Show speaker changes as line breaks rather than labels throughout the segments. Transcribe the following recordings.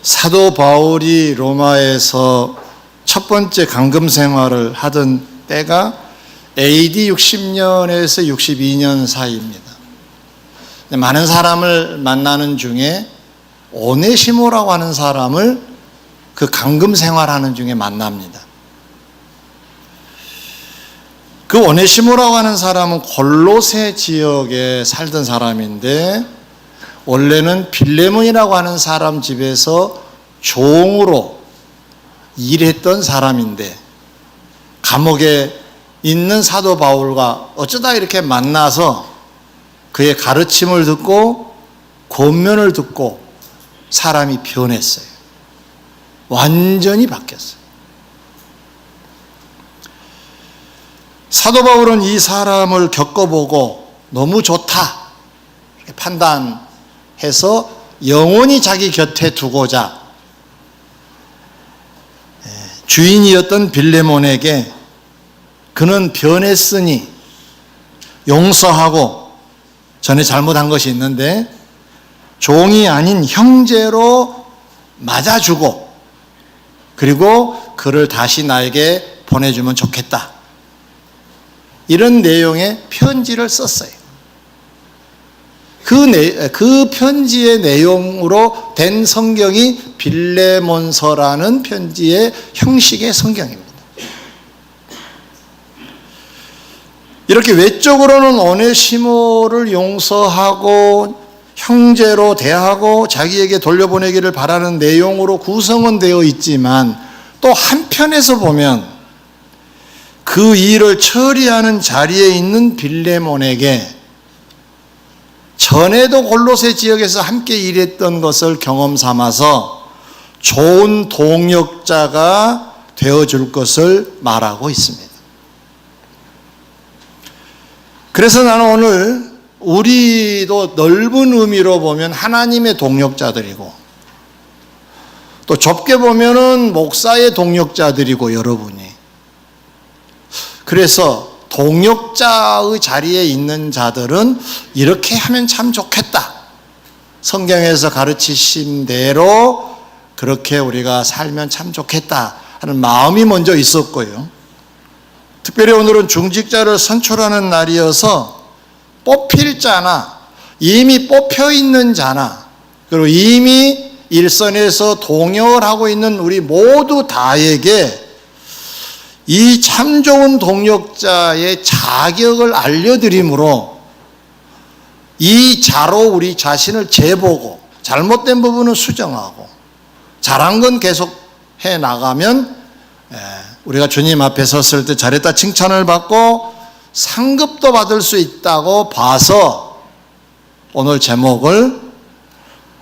사도 바울이 로마에서 첫 번째 감금 생활을 하던 때가 AD 60년에서 62년 사이입니다. 많은 사람을 만나는 중에 오네시모라고 하는 사람을 그 감금 생활하는 중에 만납니다. 그 오네시모라고 하는 사람은 골로새 지역에 살던 사람인데 원래는 빌레몬이라고 하는 사람 집에서 종으로 일했던 사람인데 감옥에 있는 사도 바울과 어쩌다 이렇게 만나서 그의 가르침을 듣고 권면을 듣고 사람이 변했어요. 완전히 바뀌었어요. 사도 바울은 이 사람을 겪어보고 너무 좋다 이렇게 판단해서 영원히 자기 곁에 두고자 주인이었던 빌레몬에게 그는 변했으니 용서하고 전에 잘못한 것이 있는데 종이 아닌 형제로 맞아주고 그리고 그를 다시 나에게 보내주면 좋겠다. 이런 내용의 편지를 썼어요. 그 편지의 내용으로 된 성경이 빌레몬서라는 편지의 형식의 성경입니다. 이렇게 외적으로는 오네시모를 용서하고 형제로 대하고 자기에게 돌려보내기를 바라는 내용으로 구성은 되어 있지만 또 한편에서 보면 그 일을 처리하는 자리에 있는 빌레몬에게 전에도 골로새 지역에서 함께 일했던 것을 경험 삼아서 좋은 동역자가 되어줄 것을 말하고 있습니다. 그래서 나는 오늘 우리도 넓은 의미로 보면 하나님의 동역자들이고 또 좁게 보면은 목사의 동역자들이고 여러분이 그래서 동역자의 자리에 있는 자들은 이렇게 하면 참 좋겠다. 성경에서 가르치신 대로 그렇게 우리가 살면 참 좋겠다 하는 마음이 먼저 있었고요. 특별히 오늘은 중직자를 선출하는 날이어서 뽑힐 자나 이미 뽑혀 있는 자나 그리고 이미 일선에서 동역을 하고 있는 우리 모두 다에게 이 참 좋은 동역자의 자격을 알려드림으로 이 자로 우리 자신을 재보고 잘못된 부분은 수정하고 잘한 건 계속 해 나가면 우리가 주님 앞에 섰을 때 잘했다 칭찬을 받고 상급도 받을 수 있다고 봐서 오늘 제목을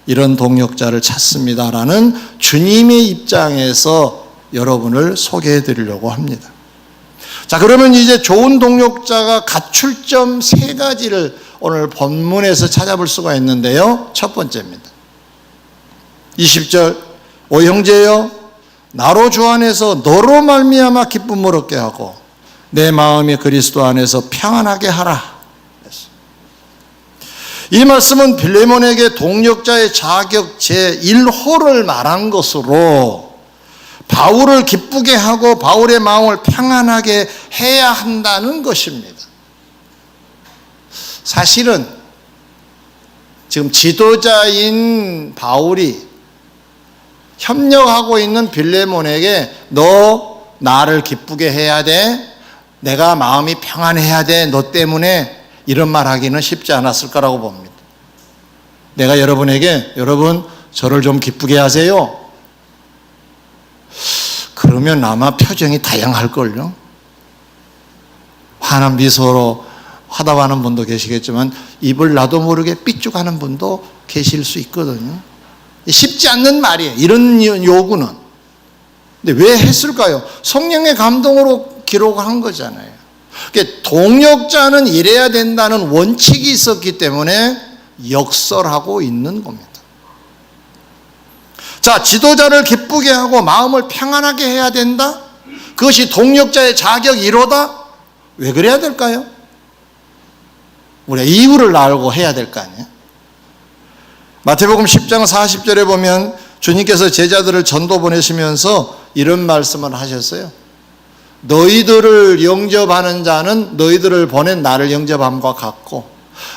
이런 동역자를 찾습니다라는 주님의 입장에서 여러분을 소개해 드리려고 합니다. 자, 그러면 이제 좋은 동역자가 갖출 점 3가지를 오늘 본문에서 찾아볼 수가 있는데요. 첫 번째입니다. 20절 오 형제여 나로 주 안에서 너로 말미암아 기쁨을 얻게 하고 내 마음이 그리스도 안에서 평안하게 하라. 이 말씀은 빌레몬에게 동역자의 자격 제1호를 말한 것으로 바울을 기쁘게 하고 바울의 마음을 평안하게 해야 한다는 것입니다. 사실은 지금 지도자인 바울이 협력하고 있는 빌레몬에게 너 나를 기쁘게 해야 돼. 내가 마음이 평안해야 돼. 너 때문에 이런 말 하기는 쉽지 않았을 거라고 봅니다. 내가 여러분에게 여러분 저를 좀 기쁘게 하세요. 그러면 아마 표정이 다양할걸요. 환한 미소로 화답하는 분도 계시겠지만 입을 나도 모르게 삐죽하는 분도 계실 수 있거든요. 쉽지 않는 말이에요. 이런 요구는. 근데 왜 했을까요? 성령의 감동으로 기록한 거잖아요. 그러니까 동역자는 이래야 된다는 원칙이 있었기 때문에 역설하고 있는 겁니다. 자, 지도자를 기쁘게 하고 마음을 평안하게 해야 된다? 그것이 동역자의 자격 1호다? 왜 그래야 될까요? 우리가 이유를 알고 해야 될 거 아니에요? 마태복음 10장 40절에 보면 주님께서 제자들을 전도 보내시면서 이런 말씀을 하셨어요. 너희들을 영접하는 자는 너희들을 보낸 나를 영접함과 같고,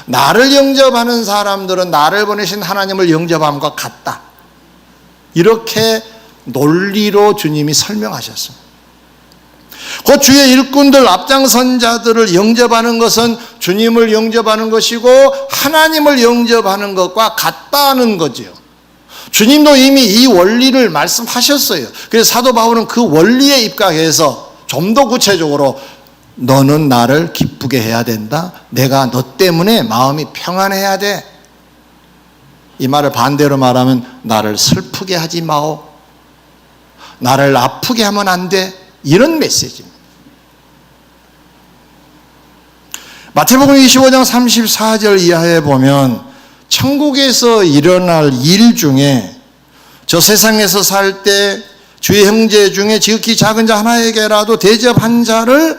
나를 영접하는 사람들은 나를 보내신 하나님을 영접함과 같다. 이렇게 논리로 주님이 설명하셨습니다. 그 주의 일꾼들, 앞장선 자들을 영접하는 것은 주님을 영접하는 것이고 하나님을 영접하는 것과 같다는 거지요. 주님도 이미 이 원리를 말씀하셨어요. 그래서 사도 바울은 그 원리에 입각해서 좀 더 구체적으로 너는 나를 기쁘게 해야 된다. 내가 너 때문에 마음이 평안해야 돼. 이 말을 반대로 말하면 나를 슬프게 하지 마오. 나를 아프게 하면 안 돼. 이런 메시지입니다. 마태복음 25장 34절 이하에 보면 천국에서 일어날 일 중에 저 세상에서 살 때 주의 형제 중에 지극히 작은 자 하나에게라도 대접한 자를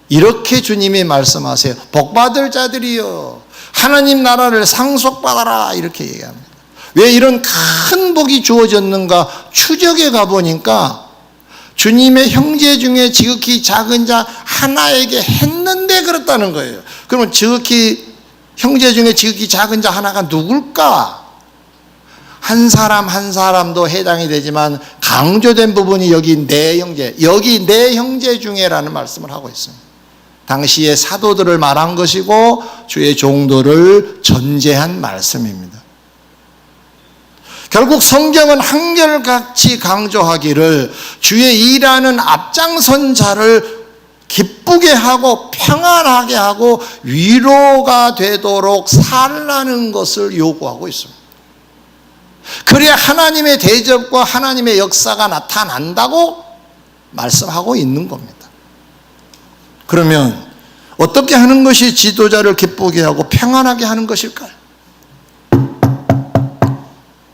이렇게 주님이 말씀하세요. 복받을 자들이여 하나님 나라를 상속받아라 이렇게 얘기합니다. 왜 이런 큰 복이 주어졌는가 추적해 가보니까 주님의 형제 중에 지극히 작은 자 하나에게 했는데 그렇다는 거예요. 그러면 지극히 형제 중에 지극히 작은 자 하나가 누굴까? 한 사람 한 사람도 해당이 되지만 강조된 부분이 여기 내 형제, 여기 내 형제 중에라는 말씀을 하고 있습니다. 당시의 사도들을 말한 것이고 주의 종도를 전제한 말씀입니다. 결국 성경은 한결같이 강조하기를 주의 일하는 앞장선 자를 기쁘게 하고 평안하게 하고 위로가 되도록 살라는 것을 요구하고 있습니다. 그래야 하나님의 대접과 하나님의 역사가 나타난다고 말씀하고 있는 겁니다. 그러면 어떻게 하는 것이 지도자를 기쁘게 하고 평안하게 하는 것일까요?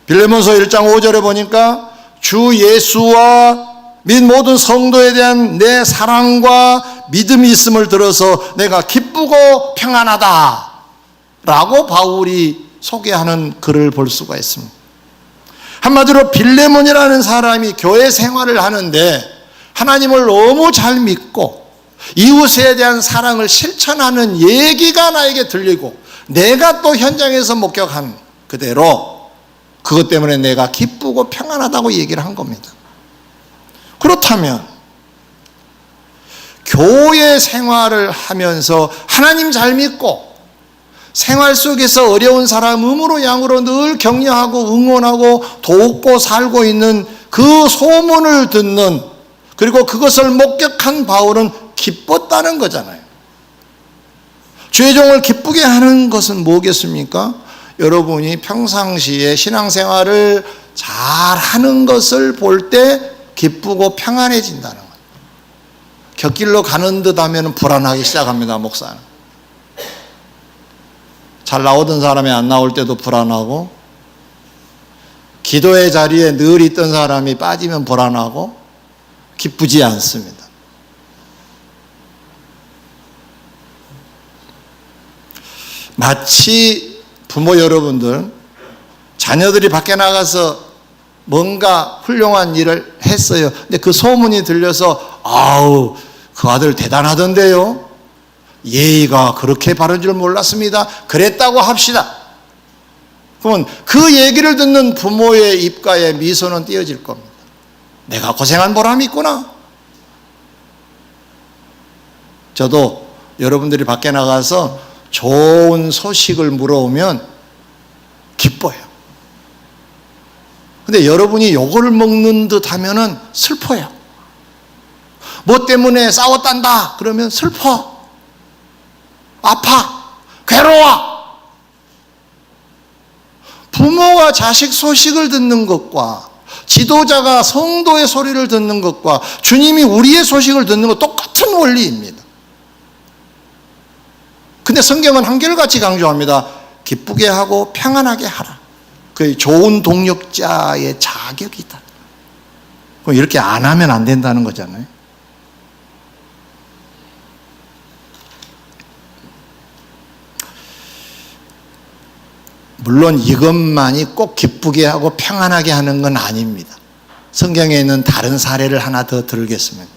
빌레몬서 1장 5절에 보니까 주 예수와 및 모든 성도에 대한 내 사랑과 믿음이 있음을 들어서 내가 기쁘고 평안하다 라고 바울이 소개하는 글을 볼 수가 있습니다. 한마디로 빌레몬이라는 사람이 교회 생활을 하는데 하나님을 너무 잘 믿고 이웃에 대한 사랑을 실천하는 얘기가 나에게 들리고 내가 또 현장에서 목격한 그대로 그것 때문에 내가 기쁘고 평안하다고 얘기를 한 겁니다. 그렇다면 교회 생활을 하면서 하나님 잘 믿고 생활 속에서 어려운 사람 음으로 양으로 늘 격려하고 응원하고 돕고 살고 있는 그 소문을 듣는, 그리고 그것을 목격한 바울은 기뻤다는 거잖아요. 주의 종을 기쁘게 하는 것은 뭐겠습니까? 여러분이 평상시에 신앙생활을 잘 하는 것을 볼 때 기쁘고 평안해진다는 거예요. 곁길로 가는 듯 하면 불안하기 시작합니다, 목사는. 잘 나오던 사람이 안 나올 때도 불안하고, 기도의 자리에 늘 있던 사람이 빠지면 불안하고, 기쁘지 않습니다. 마치 부모 여러분들, 자녀들이 밖에 나가서 뭔가 훌륭한 일을 했어요. 근데 그 소문이 들려서 아우 그 아들 대단하던데요. 예의가 그렇게 바른 줄 몰랐습니다. 그랬다고 합시다. 그러면 그 얘기를 듣는 부모의 입가에 미소는 띄어질 겁니다. 내가 고생한 보람이 있구나. 저도 여러분들이 밖에 나가서 좋은 소식을 물어오면 기뻐요. 근데 여러분이 요거를 먹는 듯 하면은 슬퍼요. 뭐 때문에 싸웠단다 그러면 슬퍼, 아파, 괴로워. 부모가 자식 소식을 듣는 것과 지도자가 성도의 소리를 듣는 것과 주님이 우리의 소식을 듣는 것 똑같은 원리입니다. 근데 성경은 한결같이 강조합니다. 기쁘게 하고 평안하게 하라. 그 좋은 동역자의 자격이다. 이렇게 안 하면 안 된다는 거잖아요. 물론 이것만이 꼭 기쁘게 하고 평안하게 하는 건 아닙니다. 성경에 있는 다른 사례를 하나 더 들겠습니다.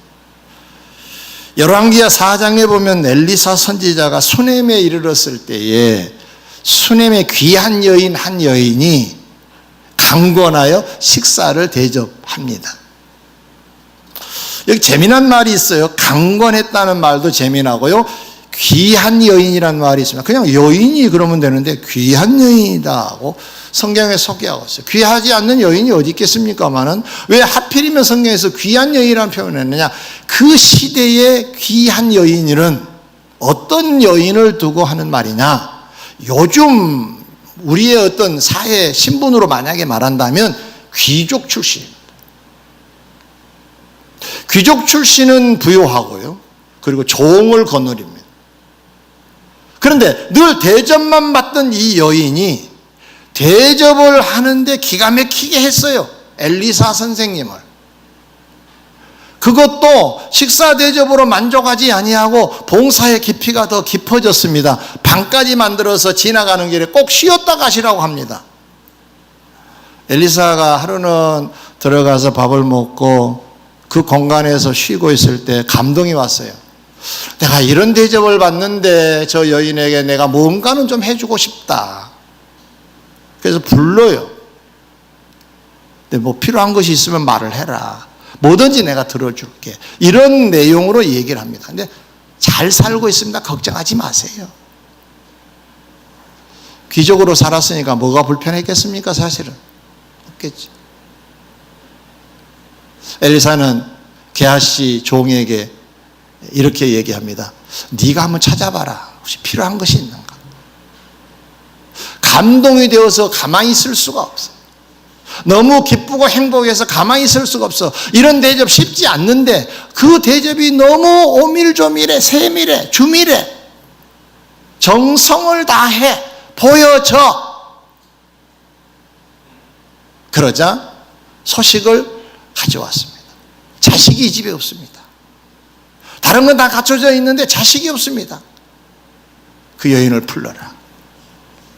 열왕기하 4장에 보면 엘리사 선지자가 수넴에 이르렀을 때에 수넴의 귀한 여인 한 여인이 강권하여 식사를 대접합니다. 여기 재미난 말이 있어요. 강권했다는 말도 재미나고요. 귀한 여인이라는 말이 있습니다. 그냥 여인이 그러면 되는데 귀한 여인이다 하고 성경에 소개하고 있어요. 귀하지 않는 여인이 어디 있겠습니까마는 왜 하필이면 성경에서 귀한 여인이라는 표현을 했느냐? 그 시대의 귀한 여인은 어떤 여인을 두고 하는 말이냐? 요즘 우리의 어떤 사회 신분으로 만약에 말한다면 귀족 출신. 귀족 출신은 부유하고요. 그리고 종을 거느립니다. 그런데 늘 대접만 받던 이 여인이 대접을 하는데 기가 막히게 했어요. 엘리사 선생님을. 그것도 식사 대접으로 만족하지 아니하고 봉사의 깊이가 더 깊어졌습니다. 방까지 만들어서 지나가는 길에 꼭 쉬었다 가시라고 합니다. 엘리사가 하루는 들어가서 밥을 먹고 그 공간에서 쉬고 있을 때 감동이 왔어요. 내가 이런 대접을 받는데 저 여인에게 내가 뭔가는 좀 해주고 싶다. 그래서 불러요. 근데 뭐 필요한 것이 있으면 말을 해라. 뭐든지 내가 들어줄게. 이런 내용으로 얘기를 합니다. 근데 잘 살고 있습니다. 걱정하지 마세요. 귀족으로 살았으니까 뭐가 불편했겠습니까? 사실은 없겠죠. 엘리사는 게하시 종에게 이렇게 얘기합니다. 네가 한번 찾아봐라. 혹시 필요한 것이 있는가? 감동이 되어서 가만히 있을 수가 없어. 너무 기쁘고 행복해서 가만히 있을 수가 없어. 이런 대접 쉽지 않는데 그 대접이 너무 오밀조밀해, 세밀해, 주밀해. 정성을 다해 보여져. 그러자 소식을 가져왔습니다. 자식이 이 집에 없습니다. 다른 건 다 갖춰져 있는데 자식이 없습니다. 그 여인을 불러라.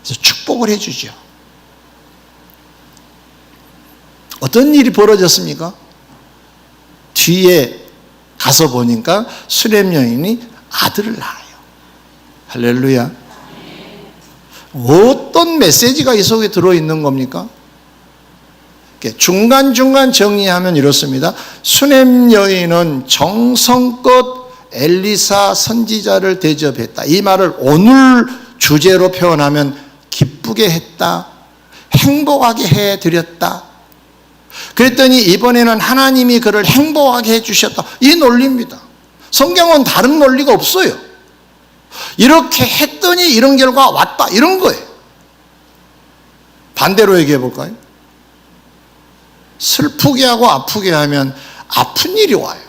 그래서 축복을 해주죠. 어떤 일이 벌어졌습니까? 뒤에 가서 보니까 수렘 여인이 아들을 낳아요. 할렐루야. 어떤 메시지가 이 속에 들어있는 겁니까? 중간중간 정리하면 이렇습니다. 수넴 여인은 정성껏 엘리사 선지자를 대접했다. 이 말을 오늘 주제로 표현하면 기쁘게 했다. 행복하게 해드렸다. 그랬더니 이번에는 하나님이 그를 행복하게 해주셨다. 이 논리입니다. 성경은 다른 논리가 없어요. 이렇게 했더니 이런 결과가 왔다. 이런 거예요. 반대로 얘기해 볼까요? 슬프게 하고 아프게 하면 아픈 일이 와요.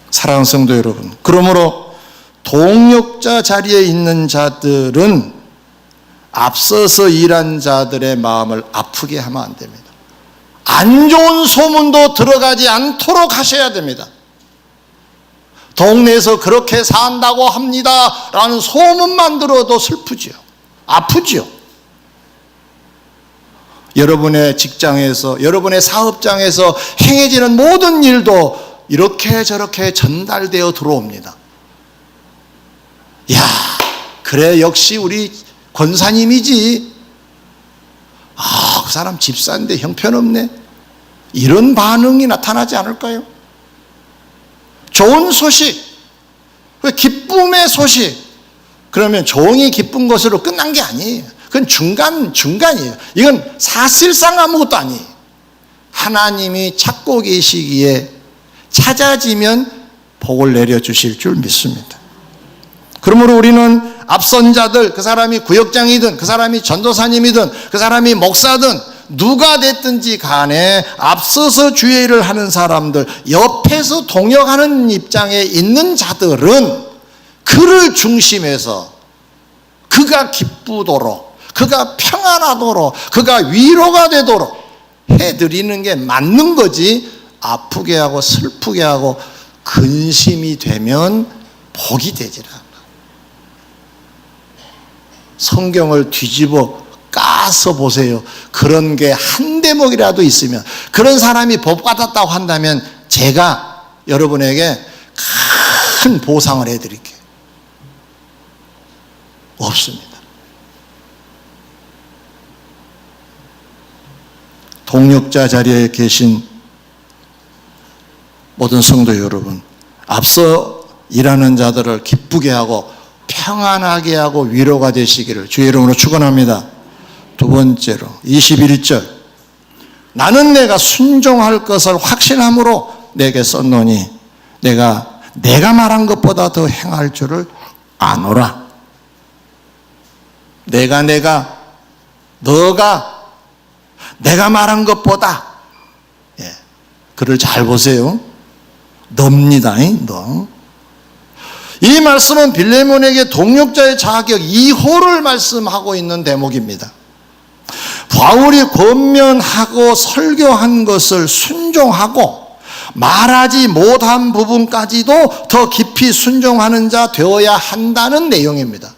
사랑하는 성도 여러분, 그러므로 동역자 자리에 있는 자들은 앞서서 일한 자들의 마음을 아프게 하면 안 됩니다. 안 좋은 소문도 들어가지 않도록 하셔야 됩니다. 동네에서 그렇게 산다고 합니다 라는 소문만 들어도 슬프지요. 아프지요. 여러분의 직장에서, 여러분의 사업장에서 행해지는 모든 일도 이렇게 저렇게 전달되어 들어옵니다. 야, 그래 역시 우리 권사님이지. 아, 그 사람 집사인데 형편없네. 이런 반응이 나타나지 않을까요? 좋은 소식, 기쁨의 소식, 그러면 종이 기쁜 것으로 끝난 게 아니에요. 그건 중간이에요. 이건 사실상 아무것도 아니에요. 하나님이 찾고 계시기에 찾아지면 복을 내려주실 줄 믿습니다. 그러므로 우리는 앞선 자들, 그 사람이 구역장이든 그 사람이 전도사님이든 그 사람이 목사든 누가 됐든지 간에 앞서서 주의 일을 하는 사람들, 옆에서 동역하는 입장에 있는 자들은 그를 중심해서 그가 기쁘도록, 그가 평안하도록, 그가 위로가 되도록 해드리는 게 맞는 거지. 아프게 하고 슬프게 하고 근심이 되면 복이 되질 않아. 성경을 뒤집어 까서 보세요. 그런 게 한 대목이라도 있으면, 그런 사람이 복 받았다고 한다면 제가 여러분에게 큰 보상을 해드릴게요. 없습니다. 동역자 자리에 계신 모든 성도 여러분, 앞서 일하는 자들을 기쁘게 하고 평안하게 하고 위로가 되시기를 주의 이름으로 축원합니다. 두 번째로 21절, 나는 내가 순종할 것을 확신함으로 내게 썼노니 내가 말한 것보다 더 행할 줄을 아노라. 너가 내가 말한 것보다, 글을 잘 보세요. 너입니다. 너. 이 말씀은 빌레몬에게 동역자의 자격 2호를 말씀하고 있는 대목입니다. 바울이 권면하고 설교한 것을 순종하고 말하지 못한 부분까지도 더 깊이 순종하는 자 되어야 한다는 내용입니다.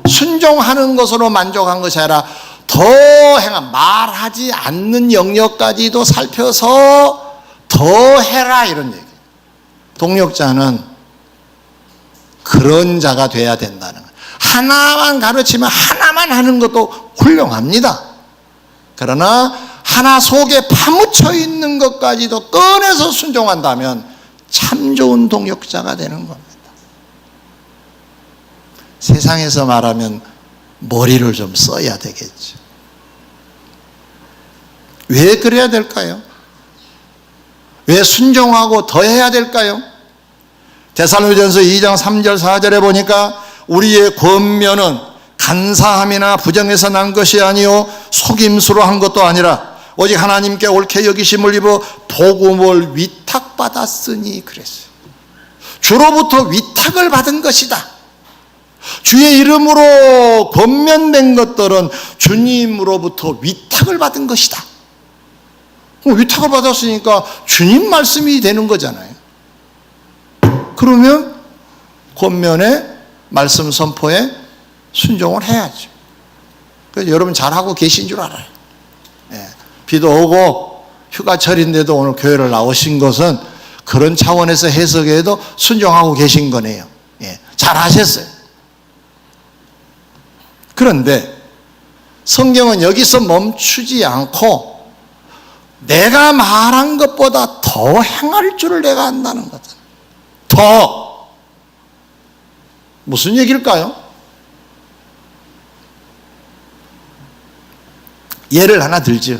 순종하는 것으로 만족한 것이 아니라 더 말하지 않는 영역까지도 살펴서 더 해라, 이런 얘기. 동역자는 그런 자가 돼야 된다는 거예요. 하나만 가르치면 하나만 하는 것도 훌륭합니다. 그러나 하나 속에 파묻혀 있는 것까지도 꺼내서 순종한다면 참 좋은 동역자가 되는 겁니다. 세상에서 말하면 머리를 좀 써야 되겠죠. 왜 그래야 될까요? 왜 순종하고 더 해야 될까요? 데살로니가전서 2장 3절 4절에 보니까 우리의 권면은 간사함이나 부정에서 난 것이 아니요 속임수로 한 것도 아니라 오직 하나님께 옳게 여기심을 입어 복음을 위탁받았으니 그랬어요. 주로부터 위탁을 받은 것이다. 주의 이름으로 권면된 것들은 주님으로부터 위탁을 받은 것이다. 위탁을 받았으니까 주님 말씀이 되는 거잖아요. 그러면 권면에 말씀 선포에 순종을 해야죠. 그래서 여러분 잘하고 계신 줄 알아요. 비도 오고 휴가철인데도 오늘 교회를 나오신 것은 그런 차원에서 해석해도 순종하고 계신 거네요. 잘하셨어요. 그런데 성경은 여기서 멈추지 않고 내가 말한 것보다 더 행할 줄을 내가 안다는 거다. 더. 무슨 얘기일까요? 예를 하나 들죠.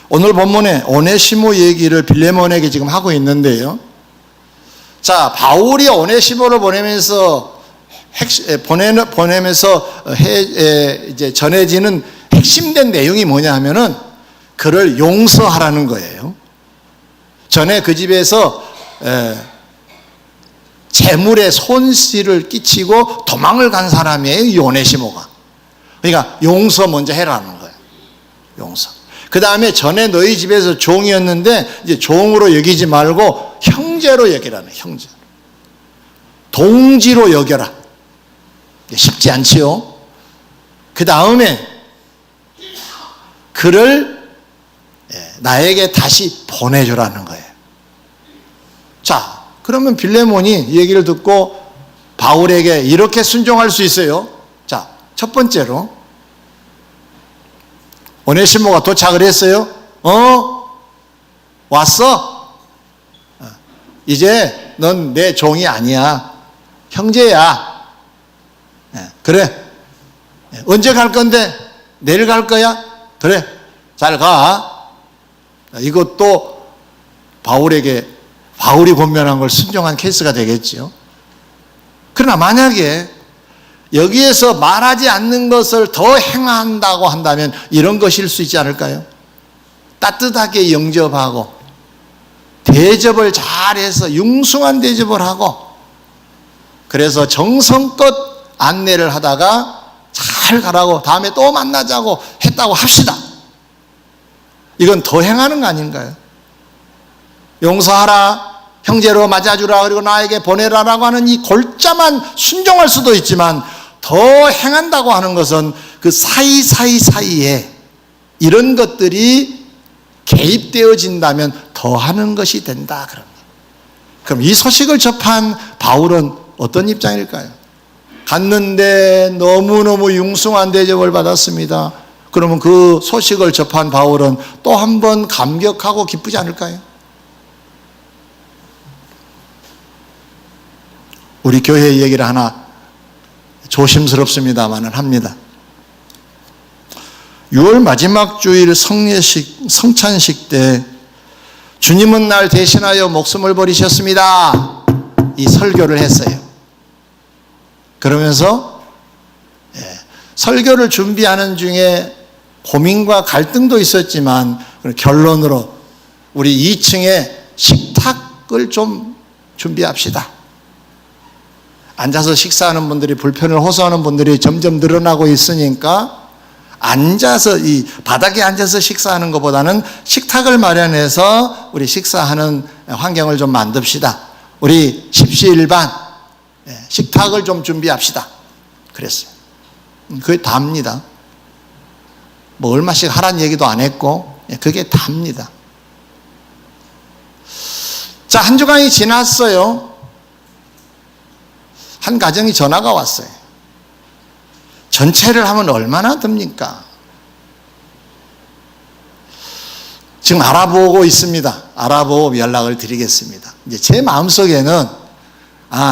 오늘 본문에 오네시모 얘기를 빌레몬에게 지금 하고 있는데요. 자, 바울이 오네시모를 보내면서 이제 전해지는 핵심된 내용이 뭐냐 하면은 그를 용서하라는 거예요. 전에 그 집에서 재물에 손실을 끼치고 도망을 간 사람이에요, 이 오네시모가. 그러니까 용서 먼저 해라는 거예요. 용서. 그 다음에 전에 너희 집에서 종이었는데 이제 종으로 여기지 말고 형제로 여기라는, 형제. 동지로 여겨라. 쉽지 않지요. 그 다음에 그를 나에게 다시 보내주라는 거예요. 자, 그러면 빌레몬이 이 얘기를 듣고 바울에게 이렇게 순종할 수 있어요. 자, 첫 번째로 오네시모가 도착을 했어요. 왔어? 이제 넌 내 종이 아니야. 형제야. 그래. 언제 갈 건데? 내일 갈 거야? 그래. 잘 가. 이것도 바울이 권면한 걸 순종한 케이스가 되겠죠. 그러나 만약에 여기에서 말하지 않는 것을 더 행한다고 한다면 이런 것일 수 있지 않을까요? 따뜻하게 영접하고 대접을 잘해서 융숭한 대접을 하고 그래서 정성껏 안내를 하다가 잘 가라고 다음에 또 만나자고 했다고 합시다. 이건 더 행하는 거 아닌가요? 용서하라, 형제로 맞아주라, 그리고 나에게 보내라라고 하는 이 골자만 순종할 수도 있지만 더 행한다고 하는 것은 그 사이사이에 이런 것들이 개입되어진다면 더 하는 것이 된다. 그럼 이 소식을 접한 바울은 어떤 입장일까요? 갔는데 너무너무 융숭한 대접을 받았습니다. 그러면 그 소식을 접한 바울은 또 한 번 감격하고 기쁘지 않을까요? 우리 교회 얘기를 하나 조심스럽습니다만은 합니다. 6월 마지막 주일 성찬식 때 주님은 날 대신하여 목숨을 버리셨습니다. 이 설교를 했어요. 그러면서 설교를 준비하는 중에 고민과 갈등도 있었지만 결론으로 우리 2층에 식탁을 좀 준비합시다. 앉아서 식사하는 분들이 불편을 호소하는 분들이 점점 늘어나고 있으니까 앉아서 이 바닥에 앉아서 식사하는 것보다는 식탁을 마련해서 우리 식사하는 환경을 좀 만듭시다. 우리 십시일반 식탁을 좀 준비합시다. 그랬어요. 그게 답니다. 뭐 얼마씩 하란 얘기도 안 했고 그게 답니다. 자, 한 주간이 지났어요. 한 가정이 전화가 왔어요. 전체를 하면 얼마나 듭니까? 지금 알아보고 있습니다. 알아보고 연락을 드리겠습니다. 이제 제 마음속에는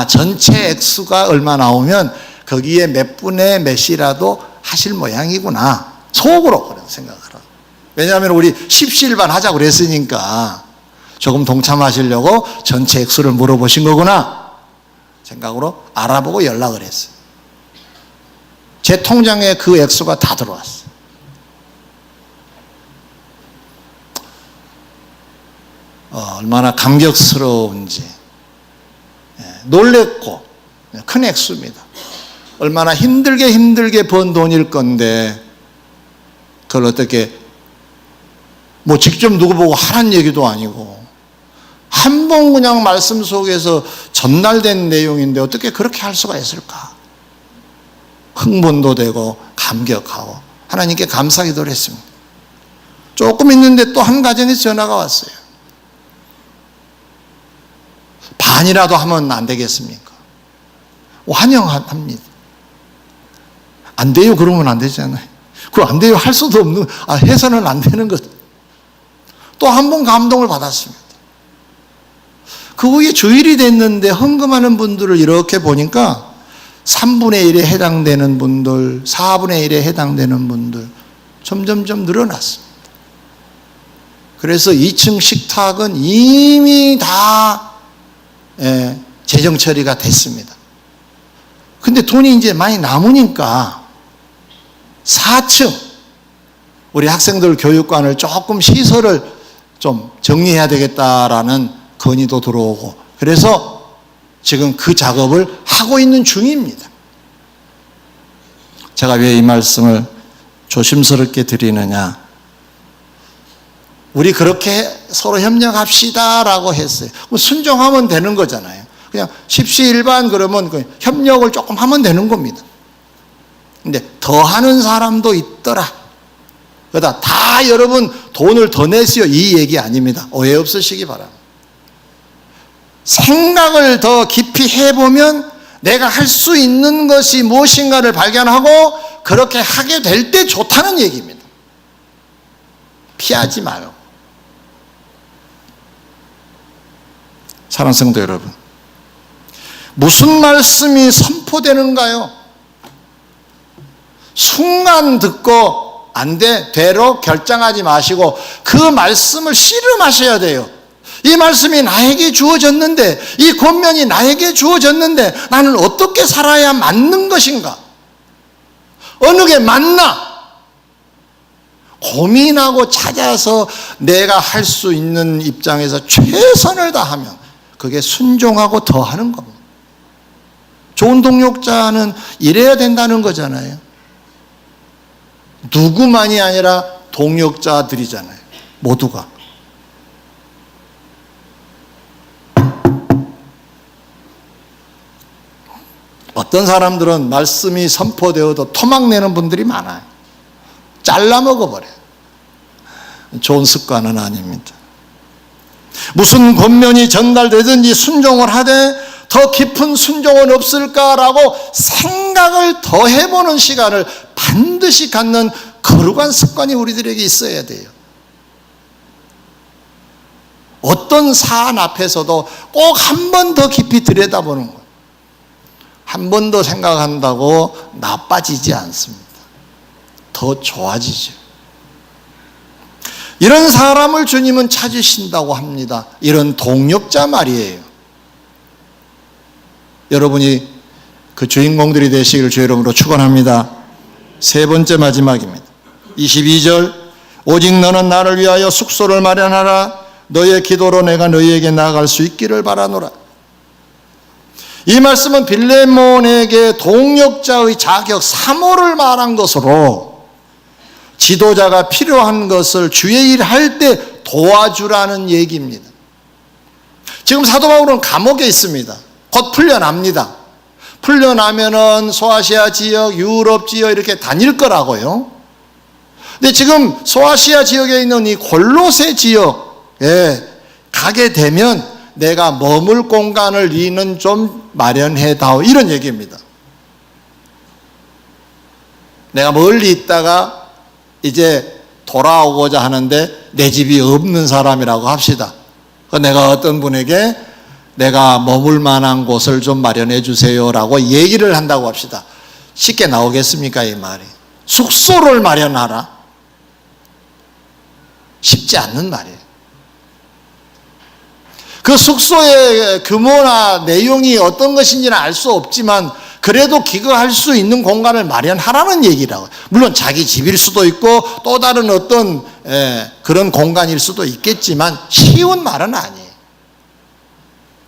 전체 액수가 얼마 나오면 거기에 몇 분의 몇이라도 하실 모양이구나. 속으로 그런 생각을 하고. 왜냐하면 우리 십시일반 하자고 그랬으니까 조금 동참하시려고 전체 액수를 물어보신 거구나 생각으로 알아보고 연락을 했어요. 제 통장에 그 액수가 다 들어왔어요. 얼마나 감격스러운지 놀랬고 큰 액수입니다. 얼마나 힘들게 번 돈일 건데 그걸 어떻게 뭐 직접 누구 보고 하란 얘기도 아니고 한 번 그냥 말씀 속에서 전달된 내용인데 어떻게 그렇게 할 수가 있을까? 흥분도 되고 감격하고 하나님께 감사기도를 했습니다. 조금 있는데 또 한 가정에서 전화가 왔어요. 반이라도 하면 안 되겠습니까? 환영합니다. 안 돼요 그러면 안 되잖아요. 그거 안 돼요 할 수도 없는, 해서는 안 되는 것. 또 한 번 감동을 받았습니다. 그 후에 주일이 됐는데 헌금하는 분들을 이렇게 보니까 3분의 1에 해당되는 분들, 4분의 1에 해당되는 분들 점점점 늘어났습니다. 그래서 2층 식탁은 이미 다 재정 처리가 됐습니다. 근데 돈이 이제 많이 남으니까 4층 우리 학생들 교육관을 조금 시설을 좀 정리해야 되겠다라는 건의도 들어오고 그래서 지금 그 작업을 하고 있는 중입니다. 제가 왜 이 말씀을 조심스럽게 드리느냐, 우리 그렇게 서로 협력합시다라고 했어요. 순종하면 되는 거잖아요. 그냥 십시일반 그러면 협력을 조금 하면 되는 겁니다. 근데 더 하는 사람도 있더라. 그러다 다 여러분 돈을 더 내세요 이 얘기 아닙니다. 오해 없으시기 바랍니다. 생각을 더 깊이 해보면 내가 할 수 있는 것이 무엇인가를 발견하고 그렇게 하게 될 때 좋다는 얘기입니다. 피하지 말고. 사랑하는 성도 여러분, 무슨 말씀이 선포되는가요? 순간 듣고 안 돼, 되로 결정하지 마시고 그 말씀을 씨름하셔야 돼요. 이 말씀이 나에게 주어졌는데, 이 권면이 나에게 주어졌는데 나는 어떻게 살아야 맞는 것인가? 어느 게 맞나? 고민하고 찾아서 내가 할 수 있는 입장에서 최선을 다하면 그게 순종하고 더 하는 겁니다. 좋은 동역자는 이래야 된다는 거잖아요. 누구만이 아니라 동역자들이잖아요. 모두가. 어떤 사람들은 말씀이 선포되어도 토막내는 분들이 많아요. 잘라 먹어버려요. 좋은 습관은 아닙니다. 무슨 권면이 전달되든지 순종을 하되 더 깊은 순종은 없을까라고 생각을 더 해보는 시간을 반드시 갖는 거룩한 습관이 우리들에게 있어야 돼요. 어떤 사안 앞에서도 꼭 한 번 더 깊이 들여다보는 거예요. 한 번 더 생각한다고 나빠지지 않습니다. 더 좋아지죠. 이런 사람을 주님은 찾으신다고 합니다. 이런 동역자 말이에요. 여러분이 그 주인공들이 되시기를 주의 이름으로 축원합니다. 세 번째 마지막입니다. 22절, 오직 너는 나를 위하여 숙소를 마련하라. 너의 기도로 내가 너희에게 나아갈 수 있기를 바라노라. 이 말씀은 빌레몬에게 동역자의 자격 3호를 말한 것으로 지도자가 필요한 것을 주의 일 할 때 도와주라는 얘기입니다. 지금 사도 바울은 감옥에 있습니다. 곧 풀려납니다. 풀려나면은 소아시아 지역, 유럽 지역 이렇게 다닐 거라고요. 근데 지금 소아시아 지역에 있는 이 골로새 지역에 가게 되면 내가 머물 공간을 너희는 좀 마련해다오, 이런 얘기입니다. 내가 멀리 있다가 이제 돌아오고자 하는데 내 집이 없는 사람이라고 합시다. 내가 어떤 분에게 내가 머물 만한 곳을 좀 마련해 주세요라고 얘기를 한다고 합시다. 쉽게 나오겠습니까, 이 말이? 숙소를 마련하라? 쉽지 않는 말이에요. 그 숙소의 규모나 내용이 어떤 것인지는 알 수 없지만 그래도 기거할 수 있는 공간을 마련하라는 얘기라고요. 물론 자기 집일 수도 있고 또 다른 어떤 그런 공간일 수도 있겠지만 쉬운 말은 아니에요.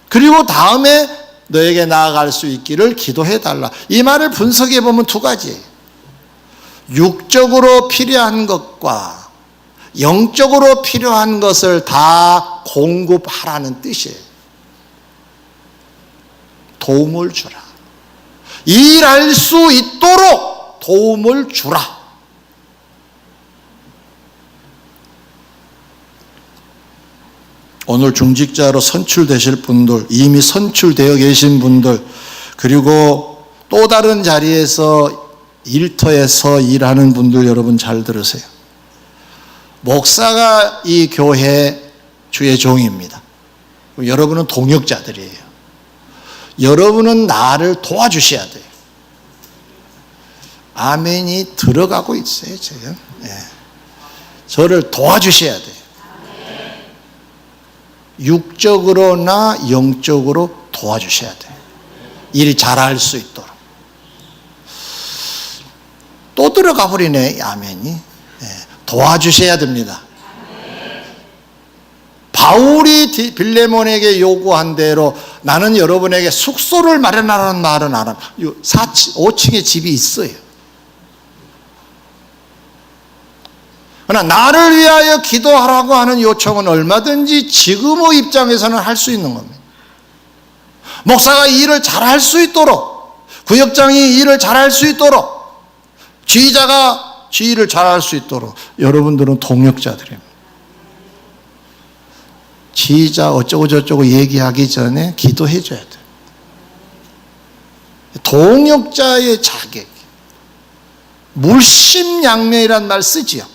그리고 다음에 너에게 나아갈 수 있기를 기도해달라. 이 말을 분석해 보면 두 가지예요. 육적으로 필요한 것과 영적으로 필요한 것을 다 공급하라는 뜻이에요. 도움을 주라. 일할 수 있도록 도움을 주라. 오늘 중직자로 선출되실 분들, 이미 선출되어 계신 분들, 그리고 또 다른 자리에서 일터에서 일하는 분들, 여러분 잘 들으세요. 목사가 이 교회 주의 종입니다. 여러분은 동역자들이에요. 여러분은 나를 도와주셔야 돼요. 아멘이 들어가고 있어요, 지금. 저를 도와주셔야 돼요. 육적으로나 영적으로 도와주셔야 돼요. 일 잘할 수 있도록. 또 들어가 버리네, 아멘이. 도와주셔야 됩니다. 바울이 빌레몬에게 요구한 대로 나는 여러분에게 숙소를 마련하라는 말은 안 합니다. 5층에 집이 있어요. 그러나 나를 위하여 기도하라고 하는 요청은 얼마든지 지금의 입장에서는 할 수 있는 겁니다. 목사가 이 일을 잘할 수 있도록, 구역장이 일을 잘할 수 있도록, 지휘자가 지휘를 잘할 수 있도록 여러분들은 동역자들입니다. 지휘자 어쩌고 저쩌고 얘기하기 전에 기도해 줘야 돼요. 동역자의 자격, 물심양면이란 말 쓰지요.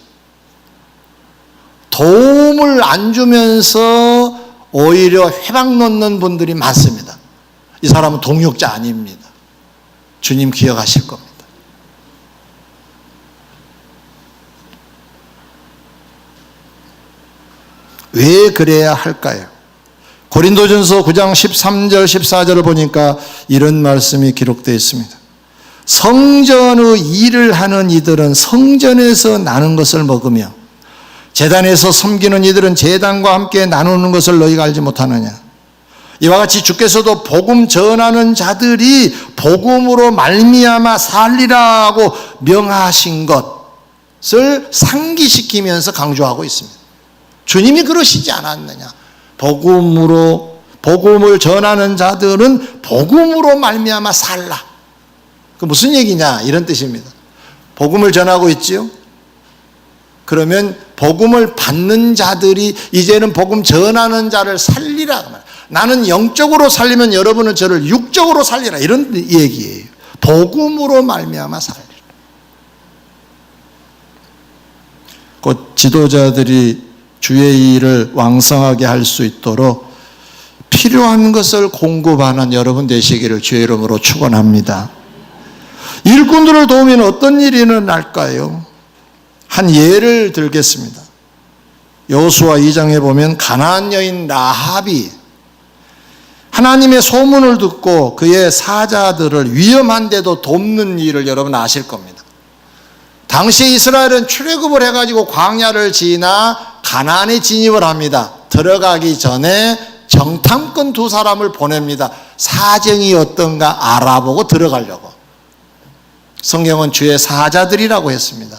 도움을 안 주면서 오히려 회방 놓는 분들이 많습니다. 이 사람은 동역자 아닙니다. 주님 기억하실 겁니다. 왜 그래야 할까요? 고린도전서 9장 13절 14절을 보니까 이런 말씀이 기록되어 있습니다. 성전의 일을 하는 이들은 성전에서 나눈 것을 먹으며 제단에서 섬기는 이들은 제단과 함께 나누는 것을 너희가 알지 못하느냐. 이와 같이 주께서도 복음 전하는 자들이 복음으로 말미암아 살리라고 명하신 것을 상기시키면서 강조하고 있습니다. 주님이 그러시지 않았느냐. 복음을 전하는 자들은 복음으로 말미암아 살라. 그 무슨 얘기냐 이런 뜻입니다. 복음을 전하고 있지요. 그러면 복음을 받는 자들이 이제는 복음 전하는 자를 살리라. 나는 영적으로 살리면 여러분은 저를 육적으로 살리라. 이런 얘기예요. 복음으로 말미암아 살리라. 곧 지도자들이 주의 일을 왕성하게 할 수 있도록 필요한 것을 공급하는 여러분 되시기를 주의 이름으로 축원합니다. 일꾼들을 도우면 어떤 일이 일어날까요? 한 예를 들겠습니다. 여호수아 2장에 보면 가나안 여인 라합이 하나님의 소문을 듣고 그의 사자들을 위험한데도 돕는 일을 여러분 아실 겁니다. 당시 이스라엘은 출애굽을 해가지고 광야를 지나 가나안에 진입을 합니다. 들어가기 전에 정탐꾼 두 사람을 보냅니다. 사정이 어떤가 알아보고 들어가려고. 성경은 주의 사자들이라고 했습니다.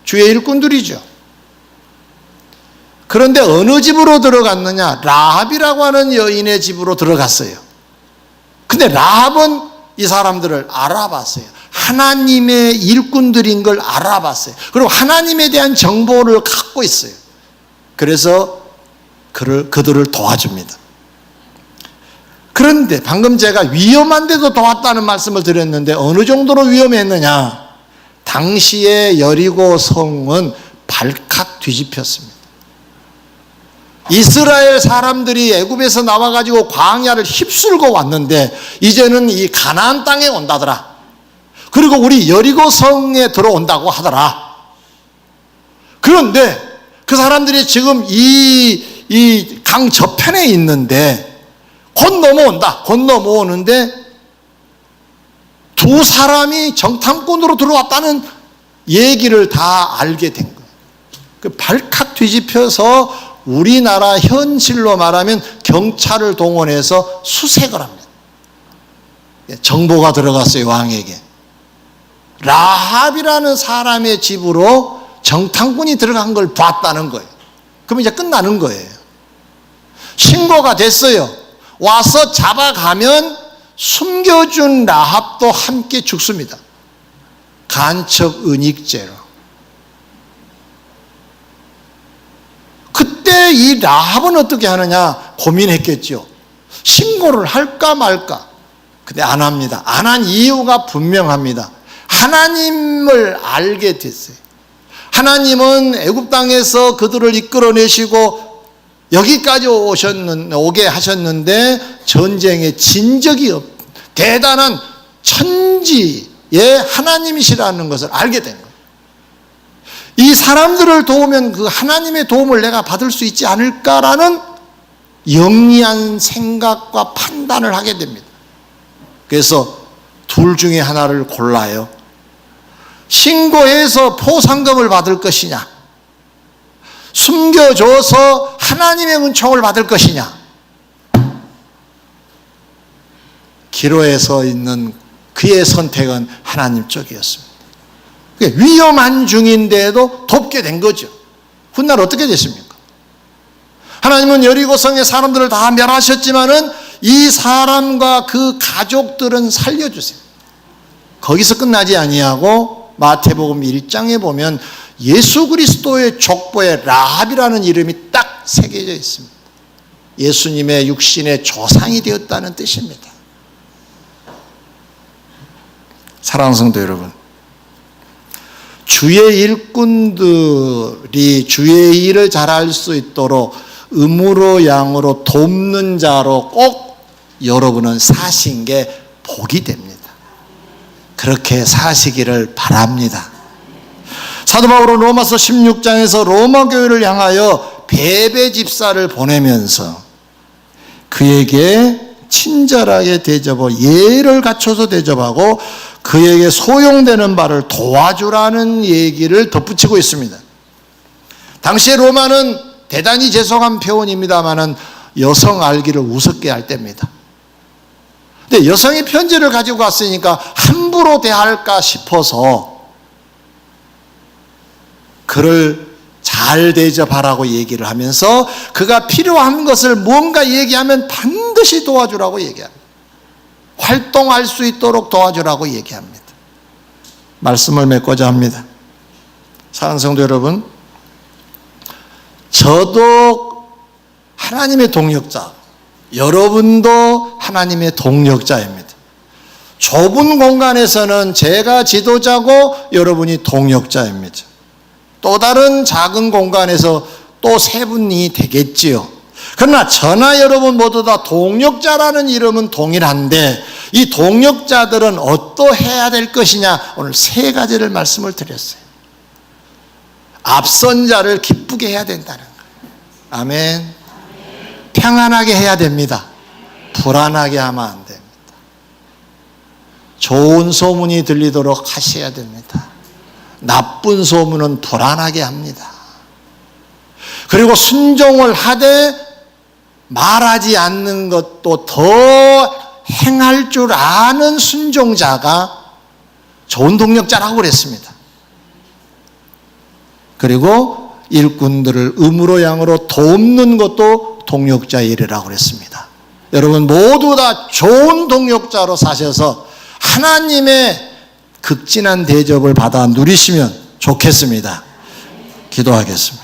주의 일꾼들이죠. 그런데 어느 집으로 들어갔느냐? 라합이라고 하는 여인의 집으로 들어갔어요. 근데 라합은 이 사람들을 알아봤어요. 하나님의 일꾼들인 걸 알아봤어요. 그리고 하나님에 대한 정보를 갖고 있어요. 그래서 그들을 도와줍니다. 그런데 방금 제가 위험한데도 도왔다는 말씀을 드렸는데 어느 정도로 위험했느냐? 당시의 여리고 성은 발칵 뒤집혔습니다. 이스라엘 사람들이 애굽에서 나와가지고 광야를 휩쓸고 왔는데 이제는 이 가나안 땅에 온다더라. 그리고 우리 여리고 성에 들어온다고 하더라. 그런데 그 사람들이 지금 이 강 저편에 있는데 곧 넘어온다. 곧 넘어오는데 두 사람이 정탐꾼으로 들어왔다는 얘기를 다 알게 된 거예요. 그 발칵 뒤집혀서 우리나라 현실로 말하면 경찰을 동원해서 수색을 합니다. 정보가 들어갔어요, 왕에게. 라합이라는 사람의 집으로 정탐꾼이 들어간 걸 봤다는 거예요. 그럼 이제 끝나는 거예요. 신고가 됐어요. 와서 잡아가면 숨겨준 라합도 함께 죽습니다. 간첩 은닉죄로. 그때 이 라합은 어떻게 하느냐 고민했겠죠. 신고를 할까 말까. 근데 안 합니다. 안 한 이유가 분명합니다. 하나님을 알게 됐어요. 하나님은 애굽 땅에서 그들을 이끌어내시고 여기까지 오게 하셨는데 전쟁에 진 적이 없. 대단한 천지의 하나님이시라는 것을 알게 된 거예요. 이 사람들을 도우면 그 하나님의 도움을 내가 받을 수 있지 않을까라는 영리한 생각과 판단을 하게 됩니다. 그래서 둘 중에 하나를 골라요. 신고해서 포상금을 받을 것이냐, 숨겨줘서 하나님의 은총을 받을 것이냐. 기로에 서 있는 그의 선택은 하나님 쪽이었습니다. 위험한 중인데도 돕게 된 거죠. 훗날 어떻게 됐습니까? 하나님은 여리고성의 사람들을 다 멸하셨지만은 이 사람과 그 가족들은 살려주세요. 거기서 끝나지 아니하고 마태복음 1장에 보면 예수 그리스도의 족보에 라합이라는 이름이 딱 새겨져 있습니다. 예수님의 육신의 조상이 되었다는 뜻입니다. 사랑하는 성도 여러분, 주의 일꾼들이 주의 일을 잘할 수 있도록 음으로 양으로 돕는 자로 꼭 여러분은 사신 게 복이 됩니다. 그렇게 사시기를 바랍니다. 사도 바울은 로마서 16장에서 로마 교회를 향하여 베베 집사를 보내면서 그에게 친절하게 대접하고 예를 갖춰서 대접하고 그에게 소용되는 바를 도와주라는 얘기를 덧붙이고 있습니다. 당시에 로마는 대단히 죄송한 표현입니다만은 여성 알기를 우습게 할 때입니다. 근데 여성이 편지를 가지고 갔으니까 함부로 대할까 싶어서 그를 잘 대접하라고 얘기를 하면서 그가 필요한 것을 뭔가 얘기하면 반드시 도와주라고 얘기합니다. 활동할 수 있도록 도와주라고 얘기합니다. 말씀을 맺고자 합니다. 사랑하는 성도 여러분, 저도 하나님의 동역자, 여러분도 하나님의 동역자입니다. 좁은 공간에서는 제가 지도자고 여러분이 동역자입니다. 또 다른 작은 공간에서 또 세 분이 되겠지요. 그러나 저나 여러분 모두 다 동역자라는 이름은 동일한데 이 동역자들은 어떠해야 될 것이냐, 오늘 세 가지를 말씀을 드렸어요. 앞선 자를 기쁘게 해야 된다는 거예요. 아멘. 평안하게 해야 됩니다. 불안하게 하면 안 됩니다. 좋은 소문이 들리도록 하셔야 됩니다. 나쁜 소문은 불안하게 합니다. 그리고 순종을 하되 말하지 않는 것도 더 행할 줄 아는 순종자가 좋은 동역자라고 그랬습니다. 그리고 일꾼들을 음으로 양으로 돕는 것도 동역자의 일이라고 그랬습니다. 여러분 모두 다 좋은 동역자로 사셔서 하나님의 극진한 대접을 받아 누리시면 좋겠습니다. 기도하겠습니다.